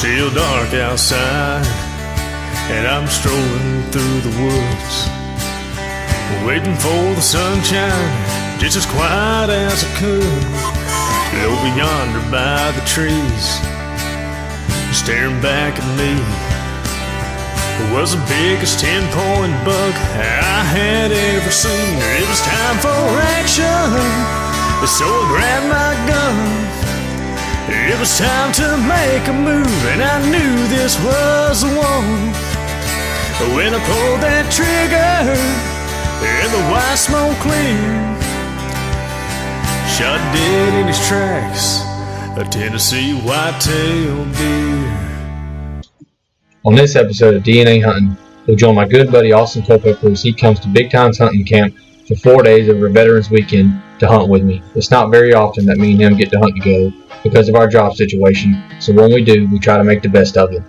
Still dark outside, and I'm strolling through the woods, waiting for the sunshine, just as quiet as I could. Over yonder by the trees, staring back at me, was the biggest 10-point buck I had ever seen. It was time for action, so I grabbed my gun. It was time to make a move, and I knew this was the one. When I pulled that trigger, and the white smoke cleared, shot dead in his tracks, a Tennessee whitetail deer. On this episode of DNA Hunting, we'll join my good buddy Austin Cull Buck as he comes to Big Times Hunting Camp for 4 days over Veterans Weekend to hunt with me. It's not very often that me and him get to hunt together because of our job situation, so when we do, we try to make the best of it.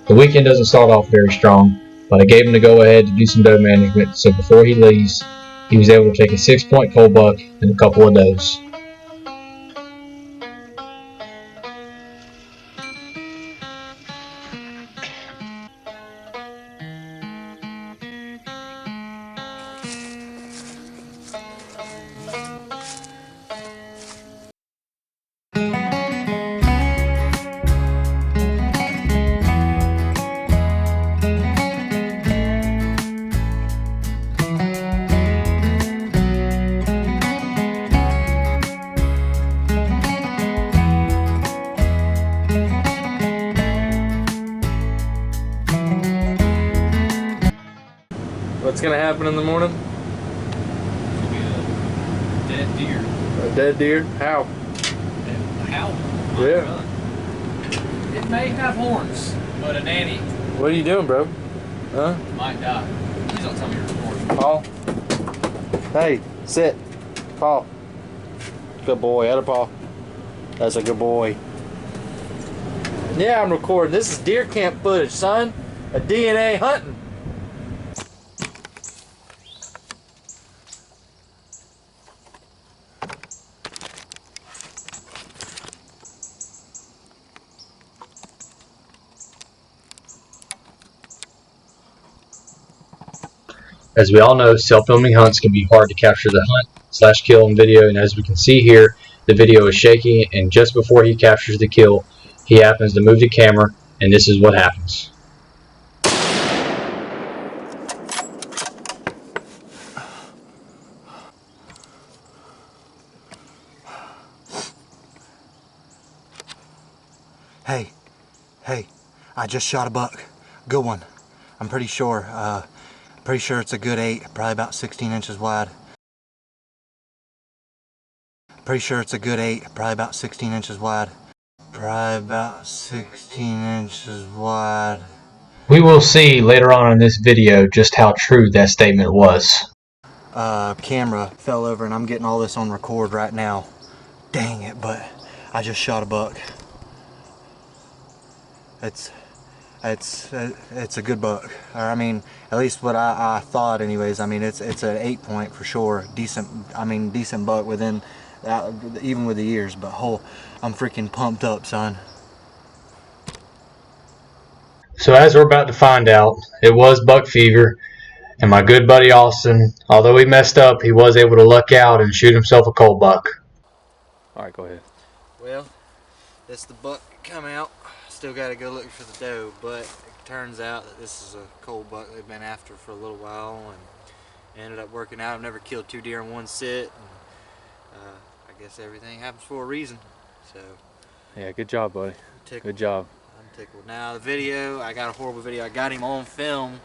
The weekend doesn't start off very strong, but I gave him the go-ahead to do some doe management, so before he leaves, he was able to take a 6-point cull buck and a couple of does. What's gonna happen in the morning? It'll be a dead deer. A dead deer? How? How? Yeah. It may have horns, but a nanny What are you doing, bro? Huh? might die. Please don't tell me you're recording. Paul? Hey, sit. Paul. Good boy. Other Paul. That's a good boy. Yeah, I'm recording. This is deer camp footage, son. A DNA hunting. As we all know, self-filming hunts can be hard to capture the hunt/kill on video, and as we can see here, the video is shaky, and just before he captures the kill, he happens to move the camera, and this is what happens. Hey, I just shot a buck. Good one. I'm pretty sure. Pretty sure it's a good 8, probably about 16 inches wide. Pretty sure it's a good 8, probably about 16 inches wide. Probably about 16 inches wide. We will see later on in this video just how true that statement was. Camera fell over and I'm getting all this on record right now. Dang it, but I just shot a buck. It's a good buck, or I mean, at least what I thought anyways. I mean, it's an 8-point for sure. Decent buck within, even with the years, but I'm freaking pumped up, son. So as we're about to find out, it was buck fever, and my good buddy Austin, although he messed up, he was able to luck out and shoot himself a cull buck. Alright, go ahead. Well, that's the buck come out. Still got to go looking for the doe, but it turns out that this is a cull buck they've been after for a little while, and ended up working out. I've never killed 2 deer in one sit, and I guess everything happens for a reason. So Yeah, good job, buddy. Good job. I'm tickled. Now the video, I got a horrible video. I got him on film,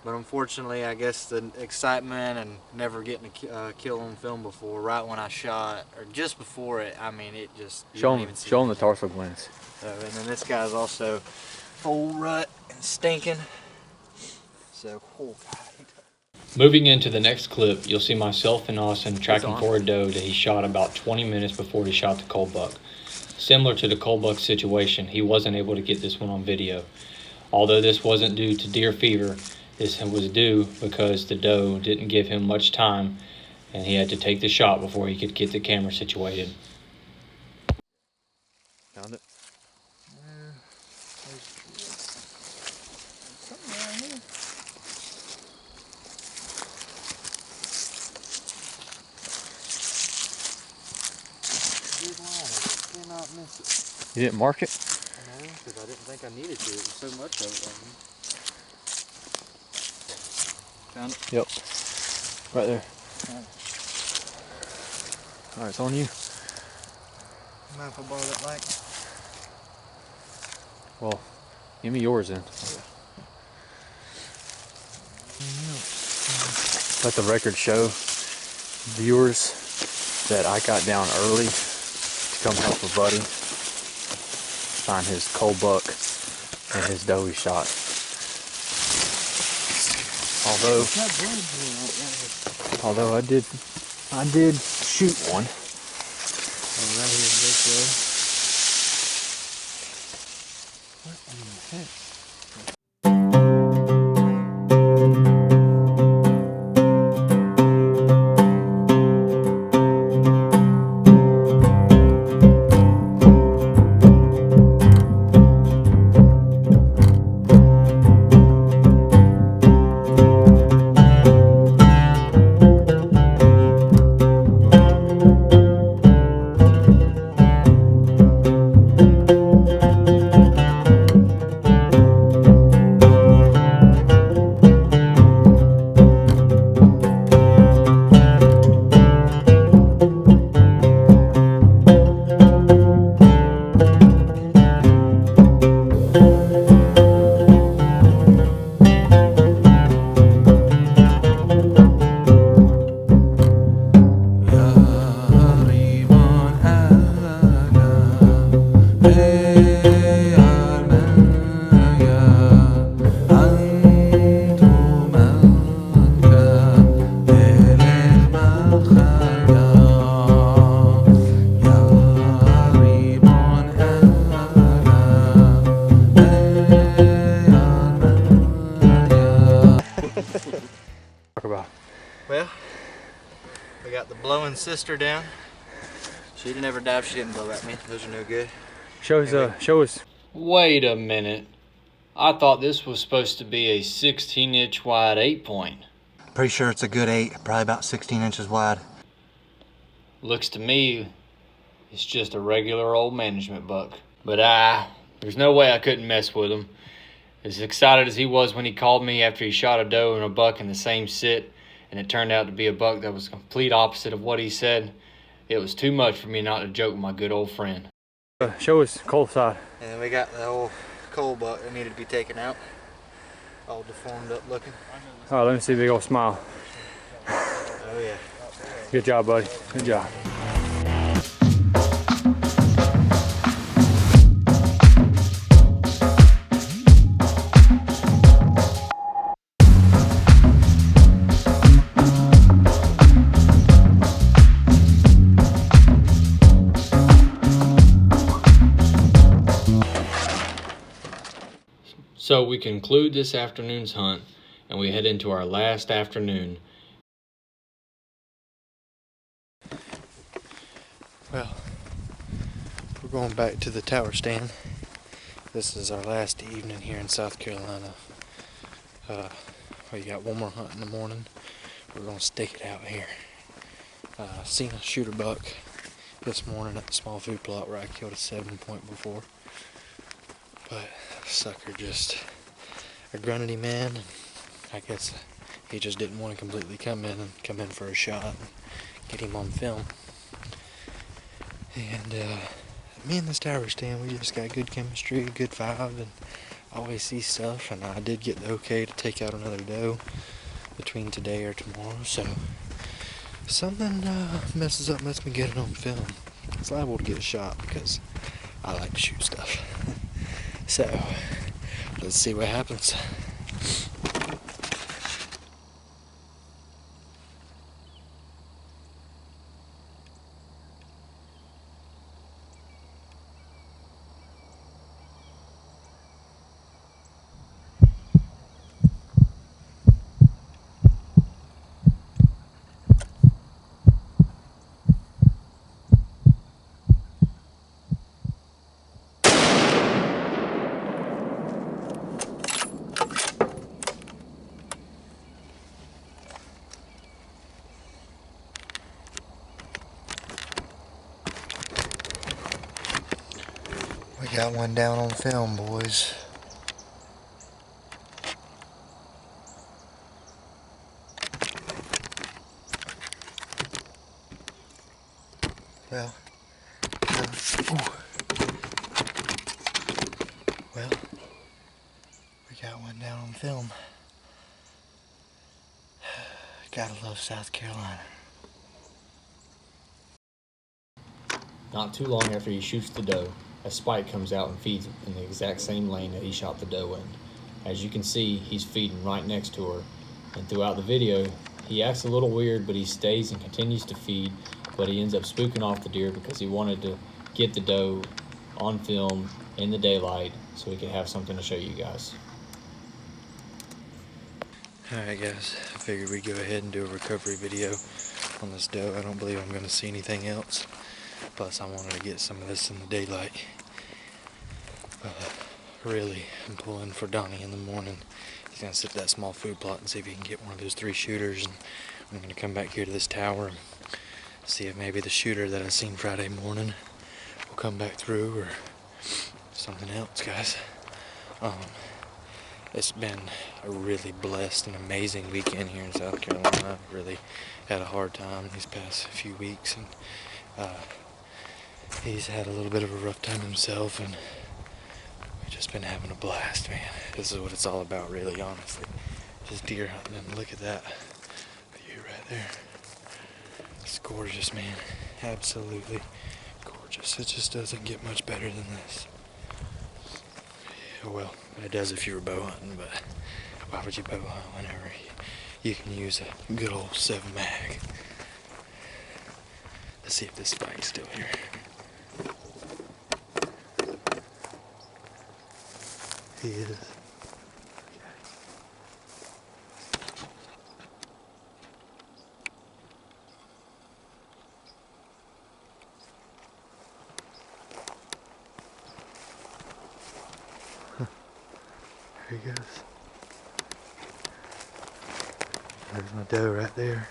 but unfortunately, I guess the excitement and never getting a kill on film before, right when I shot, or just before it, I mean, it just Show him the torso glands. and then this guy's also full rut and stinking. So, oh God. Moving into the next clip, you'll see myself and Austin tracking for a doe that he shot about 20 minutes before he shot the cull buck. Similar to the cull buck situation, he wasn't able to get this one on video. Although this wasn't due to deer fever, this was due because the doe didn't give him much time and he had to take the shot before he could get the camera situated. Found it? There's here. Big line. I cannot miss it. You didn't mark it? No, because I didn't think I needed to. It was so much of it. Found it? Yep. Right there. Alright, it's on you. Mind if I borrow that light? Well, give me yours then. Let the record show viewers that I got down early to come help a buddy find his Cull Buck and his doe he shot. Although I did shoot one. Oh, right here, this way. What in the heck? Well, we got the blowing sister down. She didn't ever die if she didn't blow at me. Those are no good. Show us. Wait a minute. I thought this was supposed to be a 16-inch wide 8-point. Pretty sure it's a good 8, probably about 16 inches wide. Looks to me, it's just a regular old management buck. But there's no way I couldn't mess with him. As excited as he was when he called me after he shot a doe and a buck in the same sit, and it turned out to be a buck that was the complete opposite of what he said, it was too much for me not to joke with my good old friend. Show us Cull side. And then we got the old Cull Buck that needed to be taken out. All deformed up looking. All right, let me see a big old smile. Oh yeah. Good job, buddy. Good job. So we conclude this afternoon's hunt and we head into our last afternoon. Well, we're going back to the tower stand. This is our last evening here in South Carolina. We got one more hunt in the morning. We're going to stick it out here. Seen a shooter buck this morning at the small food plot where I killed a 7-point before. But sucker just a grunty man, and I guess he just didn't want to completely come in for a shot and get him on film. And me and this tower stand, we just got good chemistry, good vibe, and always see stuff. And I did get the okay to take out another doe between today or tomorrow, so something messes up, lets me get it on film. It's liable to get a shot because I like to shoot stuff. So let's see what happens. Got one down on film, boys. Well, we got one down on film. Gotta love South Carolina. Not too long after he shoots the doe, a spike comes out and feeds in the exact same lane that he shot the doe in. As you can see, he's feeding right next to her, and throughout the video, he acts a little weird, but he stays and continues to feed, but he ends up spooking off the deer because he wanted to get the doe on film in the daylight so he could have something to show you guys. Alright guys, I figured we'd go ahead and do a recovery video on this doe. I don't believe I'm going to see anything else. Plus I wanted to get some of this in the daylight. Really, I'm pulling for Donnie in the morning. He's going to sit at that small food plot and see if he can get one of those 3 shooters. And I'm going to come back here to this tower and see if maybe the shooter that I seen Friday morning will come back through or something else, guys. It's been a really blessed and amazing weekend here in South Carolina. I've really had a hard time these past few weeks, and he's had a little bit of a rough time himself, and we've just been having a blast, man. This is what it's all about, really, honestly. Just deer hunting, and look at that view right there. It's gorgeous, man. Absolutely gorgeous. It just doesn't get much better than this. Well, it does if you were bow hunting, but why would you bow hunt whenever you can use a good old 7 mag? Let's see if this spike's still here. He is. There he goes. There's my doe right there.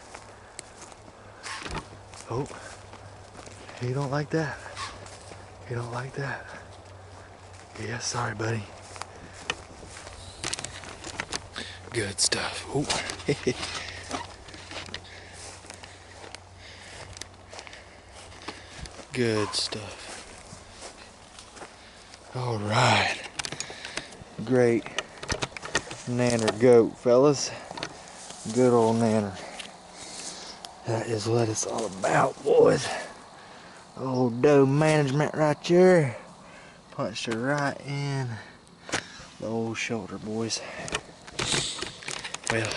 Oh, he don't like that. He don't like that. Yeah, sorry, buddy. Good stuff. Oh. Good stuff. All right. Great nanner goat, fellas. Good old nanner. That is what it's all about, boys. Old doe management right there. Punched her right in the old shoulder, boys. Well,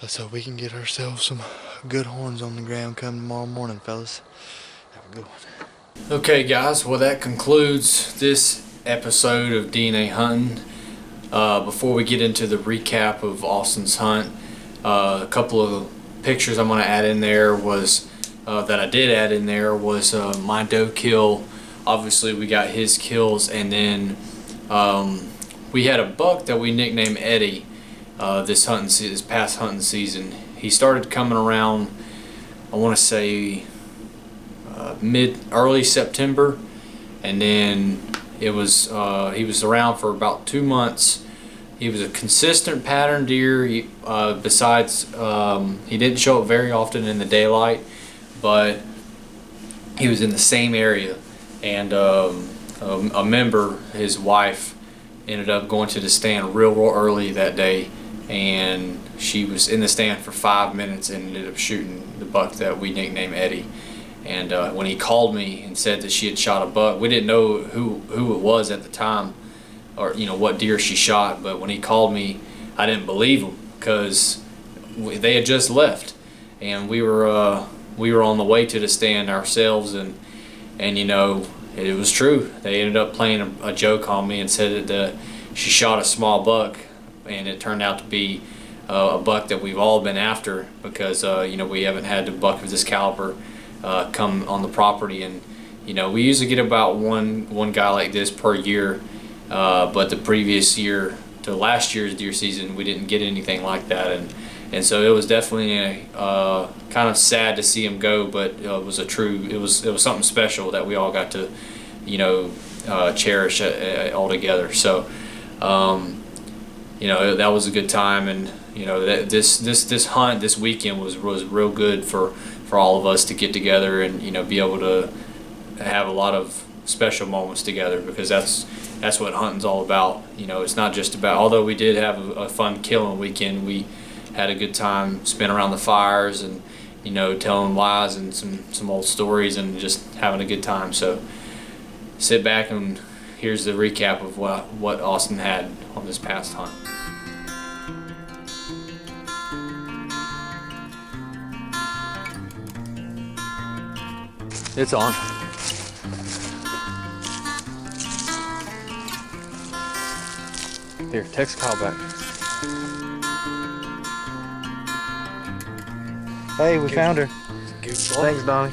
let's hope we can get ourselves some good horns on the ground come tomorrow morning, fellas. Have a good one. Okay guys, well that concludes this episode of DNA Hunting. Before we get into the recap of Austin's hunt, a couple of pictures I'm going to add in there was that I did add in there was my doe kill. Obviously we got his kills, and then we had a buck that we nicknamed Eddie this past hunting season. He started coming around, I want to say early September, and then it was he was around for about 2 months. He was a consistent pattern deer. Besides, he didn't show up very often in the daylight, but he was in the same area. And a member, his wife, ended up going to the stand real early that day, and she was in the stand for 5 minutes and ended up shooting the buck that we nicknamed Eddie. And when he called me and said that she had shot a buck, we didn't know who it was at the time, or what deer she shot. But when he called me, I didn't believe him, because they had just left, and we were on the way to the stand ourselves, and it was true. They ended up playing a joke on me and said that she shot a small buck, and it turned out to be a buck that we've all been after, because we haven't had a buck of this caliber come on the property. And we usually get about one guy like this per year, but the previous year to last year's deer season, we didn't get anything like that, and so it was definitely kind of sad to see him go. But it was something special that we all got to you know, cherish altogether. So, you know, that was a good time, and you know, this hunt this weekend was real good for all of us to get together and, you know, be able to have a lot of special moments together, because that's what hunting's all about. You know, it's not just about, although we did have a fun killing weekend, we had a good time spent around the fires and, you know, telling lies and some old stories and just having a good time. So sit back and here's the recap of what Austin had on this past hunt. It's on. Here, text Cull Buck. Hey, we found her. Thanks, Donnie.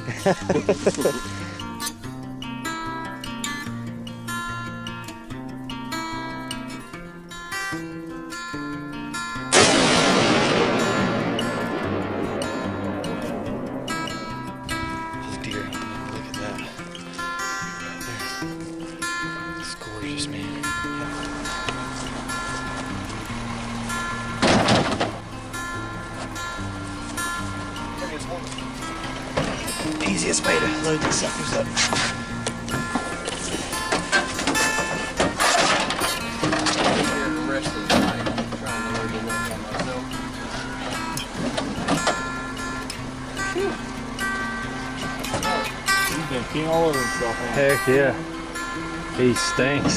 Just deer. Look at that. There. It's gorgeous, man. Easiest way to load these suckers up. The rest of the night, I'm trying to load them up by myself. He's been peeing all over himself. Heck yeah. He stinks.